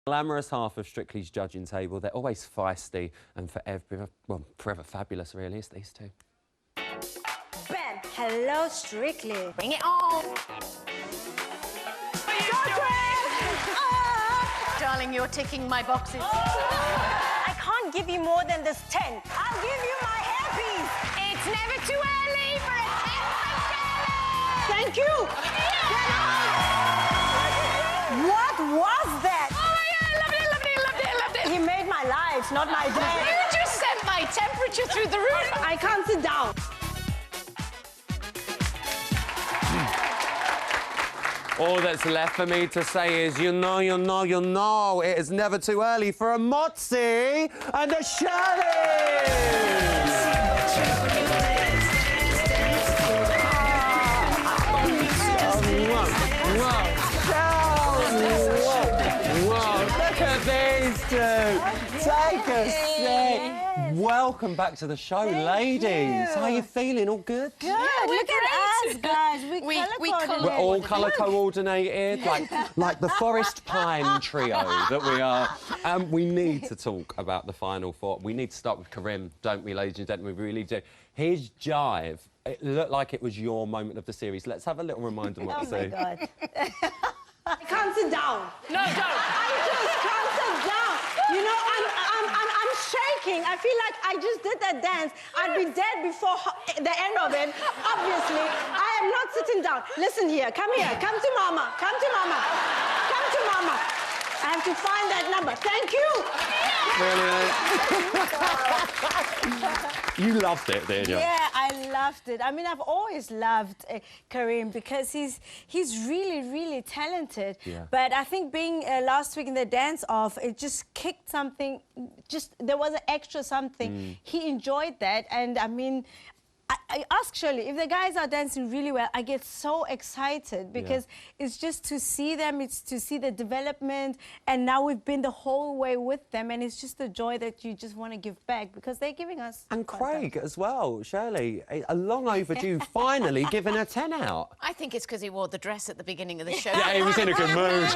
Glamorous half of Strictly's judging table. They're always feisty and forever fabulous, really. It's these two. Bam! Hello, Strictly. Bring it on! Darling, you're ticking my boxes. I can't give you more than this 10. I'll give you my hairpiece. It's never too early for a 10 from Shirley! Thank you. What was that? Oh my God, I loved it, loved it, loved it, loved it. He made my life, not my day. You just sent my temperature through the roof. I can't sit down. All that's left for me to say is, you know, it is never too early for a Motsi and a Shirley! Whoa, look at these two! Take a seat! Welcome back to the show, ladies. How are you feeling? All good? Good. Look at us, guys. We're all colour coordinated, like the Forest Pine trio that we are. We need to talk about the final four. We need to start with Karim, don't we, ladies and gentlemen? We really do. His jive, it looked like it was your moment of the series. Let's have a little reminder of what you see. Oh, my God. I can't sit down. No, don't. I just can't sit down. You know, I'm shaking. I feel like I just did that dance. I'd be dead before the end of it. Obviously, I am not sitting down. Listen here. Come here. Come to Mama. Come to Mama. Come to Mama. I have to find that number. Thank you. Really? You loved it, didn't you? Yeah, I loved it. I mean, I've always loved Karim because he's really, really talented. Yeah. But I think being last week in the dance-off, it just kicked something. There was an extra something. He enjoyed that, and I mean, I ask Shirley, if the guys are dancing really well, I get so excited because it's just to see them, it's to see the development, and now we've been the whole way with them, and it's just a joy that you just want to give back because they're giving us... And Craig as well, Shirley, a long overdue, finally giving a 10 out. I think it's because he wore the dress at the beginning of the show. Yeah, he was in a good mood.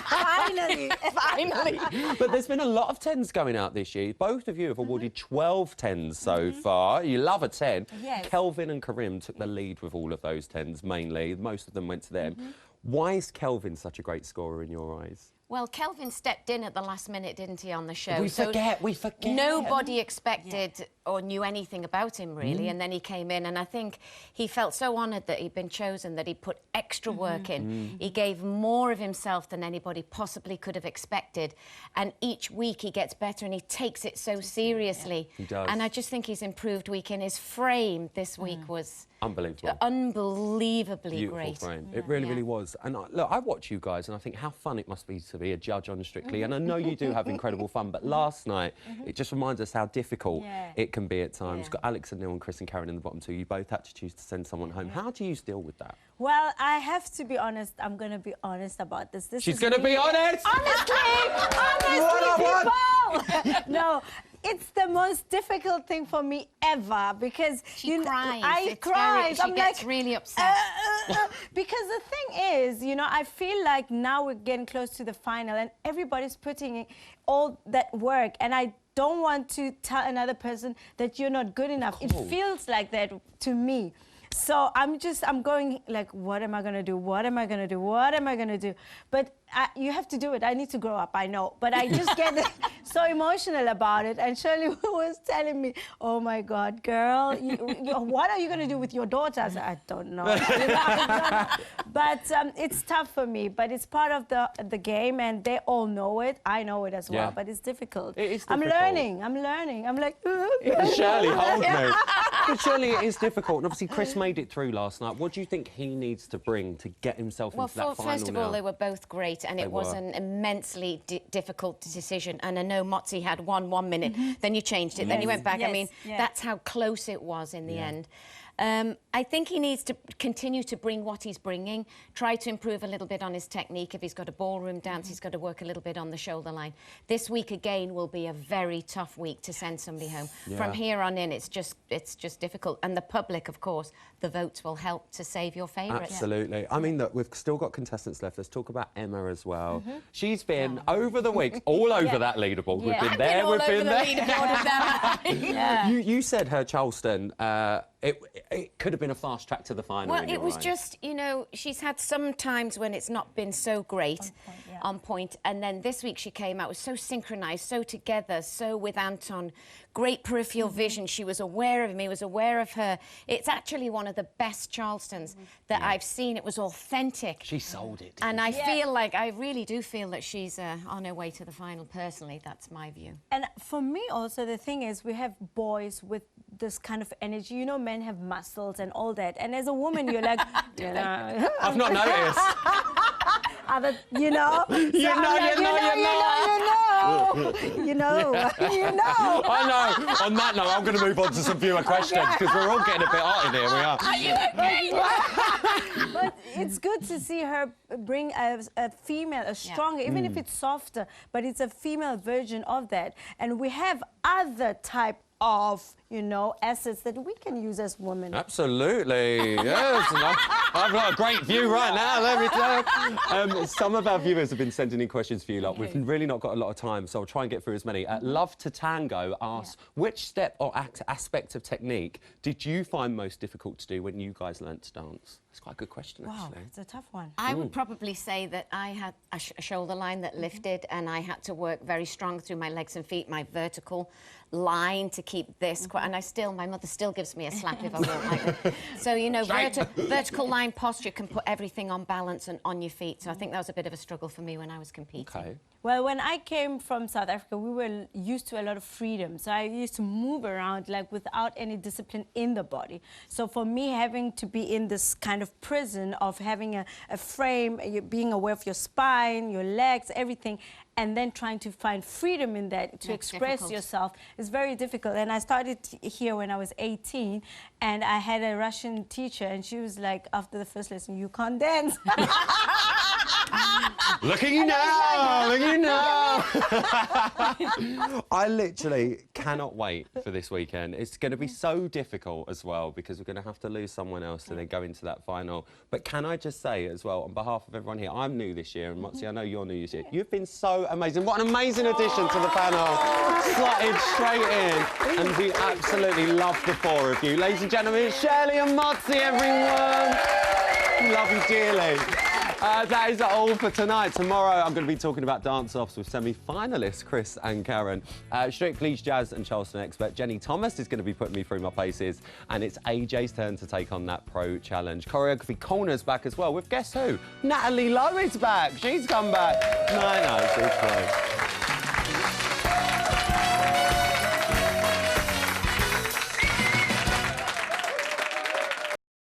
Finally. Finally. But there's been a lot of 10s going out this year. Both of you have awarded 12 10s so far. You love a 10. Yes. Kelvin and Karim took the lead with all of those 10s, mainly. Most of them went to them. Why is Kelvin such a great scorer in your eyes? Well, Kelvin stepped in at the last minute, didn't he, on the show? We forget. Nobody expected or knew anything about him, really, and then he came in, and I think he felt so honoured that he'd been chosen, that he put extra work in. He gave more of himself than anybody possibly could have expected, and each week he gets better, and he takes it so seriously. He does. And I just think he's improved week in. His frame this week was... Unbelievable. Unbelievably Beautiful great. frame. It really, really was. And look, I watch you guys and I think how fun it must be to be a judge on Strictly. And I know you do have incredible fun, but last night, it just reminds us how difficult it can be at times. Got Alex and Neil and Chris and Karen in the bottom two. You both had to choose to send someone home. How do you deal with that? Well, I have to be honest. I'm going to be honest about this. She's going to be honest! Honestly, people! No. It's the most difficult thing for me ever because She cries. I cry. She gets really upset. Because the thing is, you know, I feel like now we're getting close to the final and everybody's putting in all that work, and I don't want to tell another person that you're not good enough. It feels like that to me. So I'm going like, what am I going to do? What am I going to do? What am I going to do? But you have to do it. I need to grow up, I know. But I just get so emotional about it. And Shirley was telling me, oh, my God, girl, what are you going to do with your daughter? I said, I don't know. But it's tough for me. But it's part of the game, and they all know it. I know it as well, but it's difficult. It is difficult. I'm learning. I'm like... Shirley, hold me. But surely it is difficult. And obviously, Chris made it through last night. What do you think he needs to bring to get himself into that final first of all, they were both great, and it was an immensely difficult decision. And I know Motsi had 1 minute, then you changed it, then you went back. I mean, that's how close it was in the end. I think he needs to continue to bring what he's bringing, try to improve a little bit on his technique. If he's got a ballroom dance, he's got to work a little bit on the shoulder line. This week, again, will be a very tough week to send somebody home. Yeah. From here on in, it's just difficult. And the public, of course, the votes will help to save your favourite. Absolutely. I mean, look, we've still got contestants left. Let's talk about Emma as well. She's been, over the weeks, all over that leaderboard. We've been there, we've been there. You said her Charleston, it could have been a fast track to the final. Well, it was just, you know, she's had some times when it's not been so great on point. And then this week she came out, was so synchronised, so together, so with Anton. Great peripheral vision. She was aware of him. He was aware of her. It's actually one of the best Charlestons that I've seen. It was authentic. She sold it. And I feel like, I really do feel that she's on her way to the final, personally. That's my view. And for me also, the thing is, we have boys with this kind of energy. You know, men have muscles and all that. And as a woman, you're like, you know. I've not noticed. You know. You know. I know. On that note, I'm going to move on to some viewer questions because we're all getting a bit hot in here. We are. Are you okay? But it's good to see her bring a female, a stronger, even if it's softer, but it's a female version of that. And we have other type of, you know, assets that we can use as women. Absolutely, yes. I've got a great view right now, let me tell you. Some of our viewers have been sending in questions for you lot. We've really not got a lot of time, so I'll try and get through as many. Love to Tango asks, which step or aspect of technique did you find most difficult to do when you guys learnt to dance? That's quite a good question, actually. It's a tough one. I would probably say that I had a shoulder line that lifted, and I had to work very strong through my legs and feet, my vertical line to keep this. And my mother still gives me a slap if I walk like that. So, you know, vertical line posture can put everything on balance and on your feet. So I think that was a bit of a struggle for me when I was competing. Okay. Well, when I came from South Africa, we were used to a lot of freedom. So I used to move around like without any discipline in the body. So for me, having to be in this kind of prison of having a frame, being aware of your spine, your legs, everything, and then trying to find freedom in that to express yourself is very difficult. And I started here when I was 18, and I had a Russian teacher, and she was like, after the first lesson, you can't dance. Look at you now! Look at you now! I literally cannot wait for this weekend. It's going to be so difficult as well because we're going to have to lose someone else to then go into that final. But can I just say as well, on behalf of everyone here, I'm new this year, and Motsi, I know you're new this year. You've been so amazing. What an amazing addition to the panel. Slotted straight in. And we absolutely love the four of you. Ladies and gentlemen, Shirley and Motsi, everyone. Love you dearly. That is all for tonight. Tomorrow, I'm going to be talking about dance-offs with semi-finalists Chris and Karen. Strictly Jazz and Charleston expert Jenny Thomas is going to be putting me through my paces, and it's AJ's turn to take on that pro challenge. Choreography Corner's back as well with guess who? Natalie Lowe is back. She's come back. No, she's great.